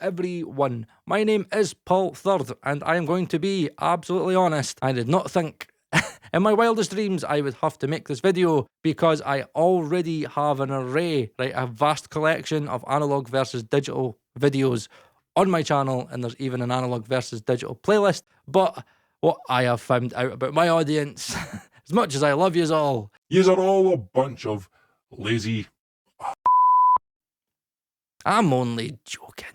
everyone, my name is Paul Third and I am going to be absolutely honest. I did not think in my wildest dreams I would have to make this video because I already have an array, right, a vast collection of analog versus digital videos on my channel, and there's even an analog versus digital playlist. But what I have found out about my audience, as much as I love yous all, Yous are all a bunch of lazy... I'm only joking.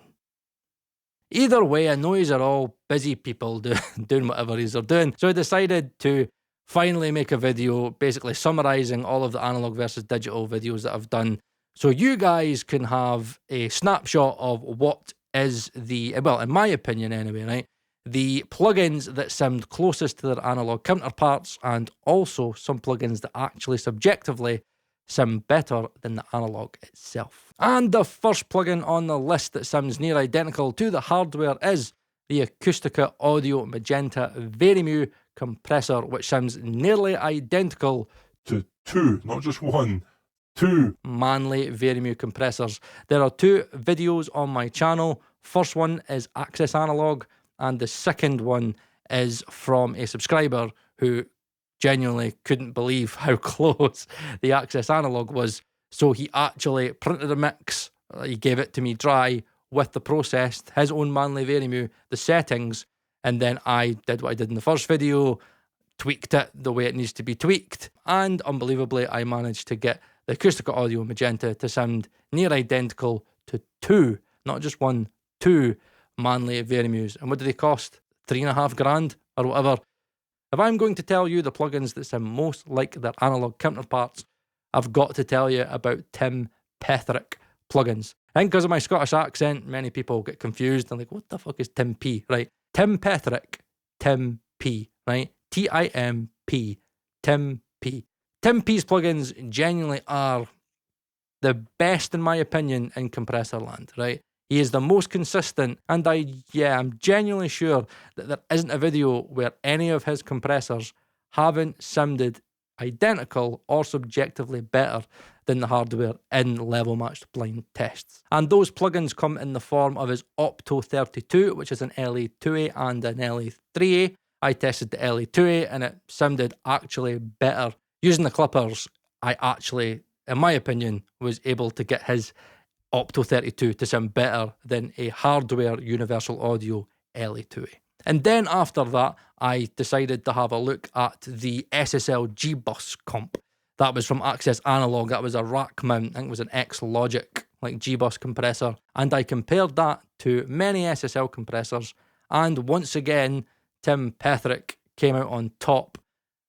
Either way, I know yous are all busy people doing whatever yous are doing. So I decided to finally make a video basically summarising all of the analog versus digital videos that I've done, so you guys can have a snapshot of what is the, well, in my opinion anyway, right, the plugins that sound closest to their analog counterparts, and also some plugins that actually subjectively sound better than the analog itself. And the first plugin on the list that sounds near identical to the hardware is the Acustica Audio Magenta Verymu compressor, which sounds nearly identical to two, not just one, two Manley Verymu compressors. There are two videos on my channel. First one is Access Analog, and the second one is from a subscriber who genuinely couldn't believe how close the Access Analog was. So he actually printed a mix, he gave it to me dry with the processed, his own Manley Verymu, the settings, and then I did what I did in the first video, tweaked it the way it needs to be tweaked, and unbelievably I managed to get the Acustica Audio Magenta to sound near identical to two, not just one, two Manley Verymus. And what do they cost? $3,500 or whatever. If I'm going to tell you the plugins that sound most like their analog counterparts, I've got to tell you about Tim Petherick plugins. I think because of my Scottish accent, many people get confused and like, what the fuck is Tim P, right? Tim Petherick, Tim P, right? T-I-M-P, Tim P. Tim P's plugins genuinely are the best, in my opinion, in compressor land, right? He is the most consistent, and I'm genuinely sure that there isn't a video where any of his compressors haven't sounded identical or subjectively better than the hardware in level matched blind tests. And those plugins come in the form of his Opto 32, which is an LA2A and an LA3A. I tested the LA2A and it sounded actually better. Using the clippers, I actually, in my opinion, was able to get his Opto 32 to sound better than a hardware Universal Audio LA2A. And then after that, I decided to have a look at the SSL G-Bus comp. That was from Access Analog. That was a rack mount. I think it was an X-Logic, like G-Bus compressor. And I compared that to many SSL compressors. And once again, Tim Petherick came out on top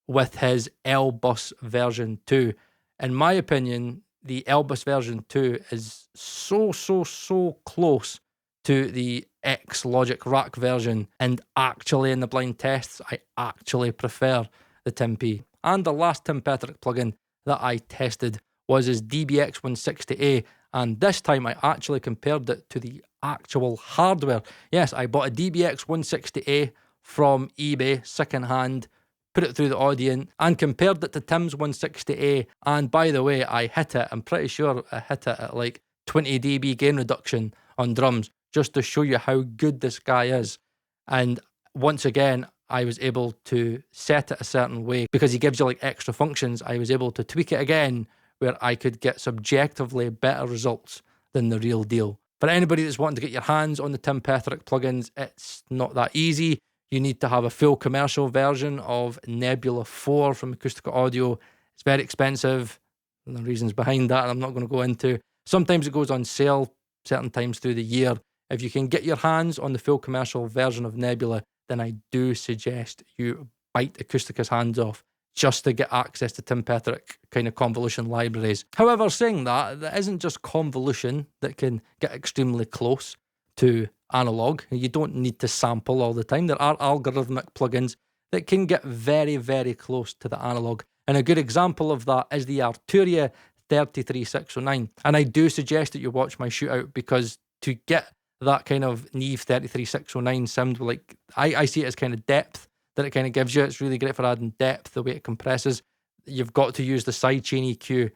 with his L-Bus version 2. In my opinion, the L-Bus version 2 is so close to the X-Logic rack version, and actually in the blind tests, I actually prefer the Tim P. And the last Tim Petherick plugin that I tested was his DBX160A, and this time I actually compared it to the actual hardware. Yes, I bought a DBX160A from eBay, secondhand, put it through the Audient, and compared it to Tim's 160A, and by the way, I hit it. I'm pretty sure I hit it at like 20 dB gain reduction on drums, just to show you how good this guy is. And once again, I was able to set it a certain way because he gives you like extra functions. I was able to tweak it again where I could get subjectively better results than the real deal. For anybody that's wanting to get your hands on the Tim Petherick plugins, it's not that easy. You need to have a full commercial version of Nebula 4 from Acustica Audio. It's very expensive, and the reasons behind that I'm not going to go into. Sometimes it goes on sale certain times through the year. If you can get your hands on the full commercial version of Nebula, then I do suggest you bite Acustica's hands off just to get access to Tim Petherick kind of convolution libraries. However, saying that, there isn't just convolution that can get extremely close to analog. You don't need to sample all the time. There are algorithmic plugins that can get very close to the analog. And a good example of that is the Arturia 33609. And I do suggest that you watch my shootout, because to get that kind of Neve 33609 sound, like I see it as kind of depth that it kind of gives you. It's really great for adding depth, the way it compresses. You've got to use the sidechain EQ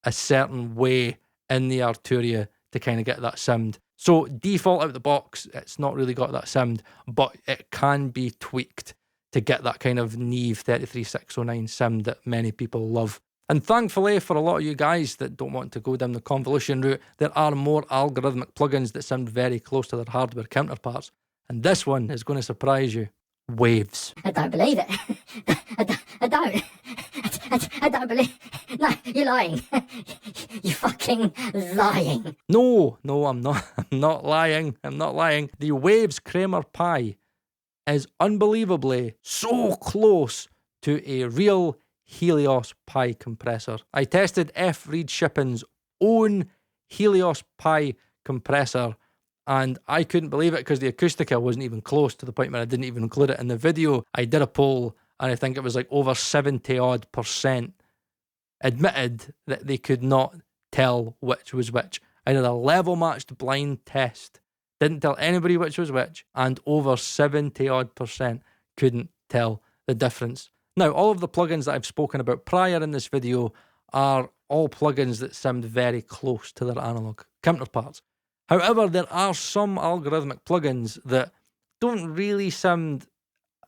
a certain way in the Arturia to kind of get that sound. So default out the box, it's not really got that sound, but it can be tweaked to get that kind of Neve 33609 sound that many people love. And thankfully, for a lot of you guys that don't want to go down the convolution route, there are more algorithmic plugins that sound very close to their hardware counterparts. And this one is going to surprise you. Waves. I don't believe it. I don't believe... No, you're lying. You're fucking lying. No, I'm not. I'm not lying. I'm not lying. The Waves Kramer Pi is unbelievably so close to a real Helios Pi compressor. I tested F. Reed Shipping's own Helios Pi compressor, and I couldn't believe it because the acustica wasn't even close, to the point where I didn't even include it in the video. I did a poll, and I think it was like over 70% admitted that they could not tell which was which. I did a level matched blind test, didn't tell anybody which was which, and over 70% couldn't tell the difference. Now, all of the plugins that I've spoken about prior in this video are all plugins that sound very close to their analog counterparts. However, there are some algorithmic plugins that don't really sound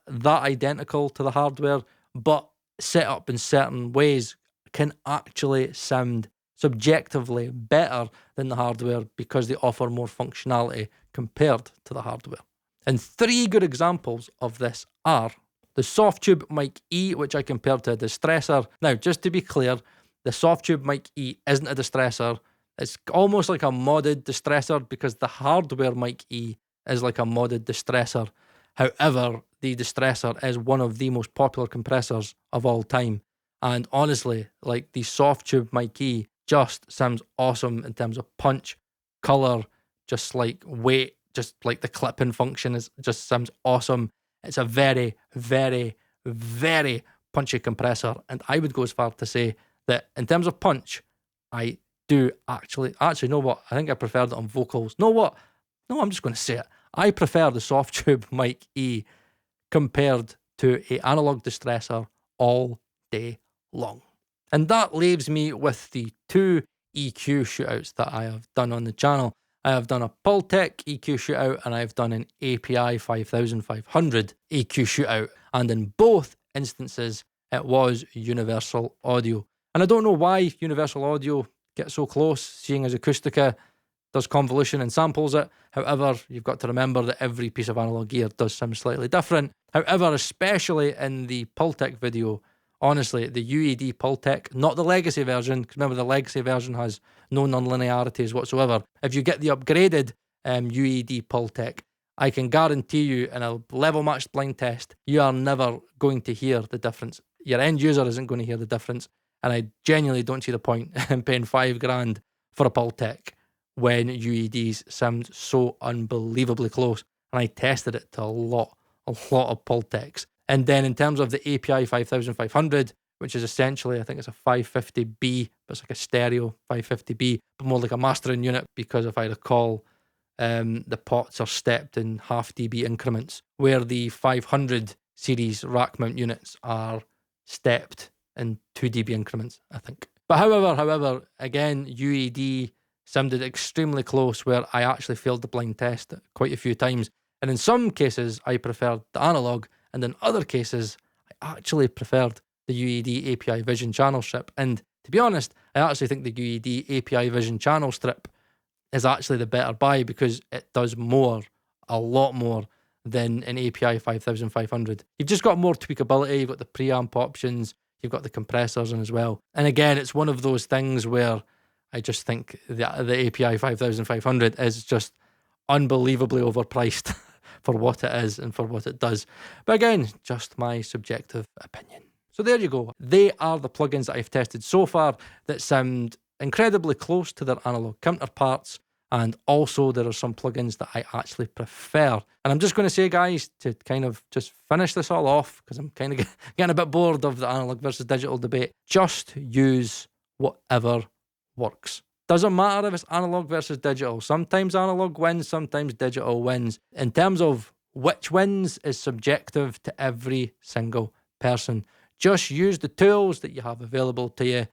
that identical to the hardware, but set up in certain ways can actually sound subjectively better than the hardware because they offer more functionality compared to the hardware. And 3 good examples of this are the Softube Mic E, which I compared to a distressor. Now, just to be clear, the Softube Mic E isn't a distressor. It's almost like a modded distressor because the hardware Mic E is like a modded distressor. However, the distressor is one of the most popular compressors of all time. And honestly, like the Softube Mic E just sounds awesome in terms of punch, color, just like weight, just like the clipping function just sounds awesome. It's a very, very, very punchy compressor. And I would go as far to say that in terms of punch, I do actually, know what? I think I preferred it on vocals. Know what? No, I'm just going to say it. I prefer the Softube Mic E compared to an analog distressor all day long. And that leaves me with the 2 EQ shootouts that I have done on the channel. I have done a Pultec EQ shootout and I've done an API 5500 EQ shootout. And in both instances, it was universal audio. And I don't know why universal audio gets so close, seeing as acustica does convolution and samples it. However, you've got to remember that every piece of analog gear does sound slightly different. However, especially in the Pultec video, honestly, the UED Pultec, not the legacy version, because remember the legacy version has no nonlinearities whatsoever. If you get the upgraded UED Pultec, I can guarantee you in a level matched blind test, you are never going to hear the difference. Your end user isn't going to hear the difference. And I genuinely don't see the point in paying $5,000 for a Pultec when UEDs sound so unbelievably close. And I tested it to a lot of Pultecs. And then in terms of the API 5500, which is essentially, I think it's a 550B, but it's like a stereo 550B, but more like a mastering unit, because if I recall, the pots are stepped in half dB increments, where the 500 series rack mount units are stepped in 2 dB increments, I think. But however, again, UED sounded extremely close, where I actually failed the blind test quite a few times. And in some cases, I preferred the analog, and in other cases, I actually preferred the UED API Vision channel strip. And to be honest, I actually think the UED API Vision channel strip is actually the better buy because it does more, a lot more, than an API 5500. You've just got more tweakability, you've got the preamp options, you've got the compressors in as well. And again, it's one of those things where I just think the API 5500 is just unbelievably overpriced for what it is and for what it does. But again, just my subjective opinion. So there you go. They are the plugins that I've tested so far that sound incredibly close to their analog counterparts. And also there are some plugins that I actually prefer. And I'm just going to say, guys, to kind of just finish this all off, because I'm kind of getting a bit bored of the analog versus digital debate, just use whatever works. Doesn't matter if it's analog versus digital. Sometimes analog wins, sometimes digital wins. In terms of which wins is subjective to every single person. Just use the tools that you have available to you.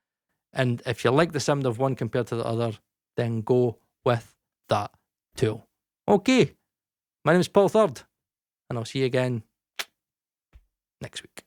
And if you like the sound of one compared to the other, then go with that. tool. Okay, my name is Paul Third, and I'll see you again next week.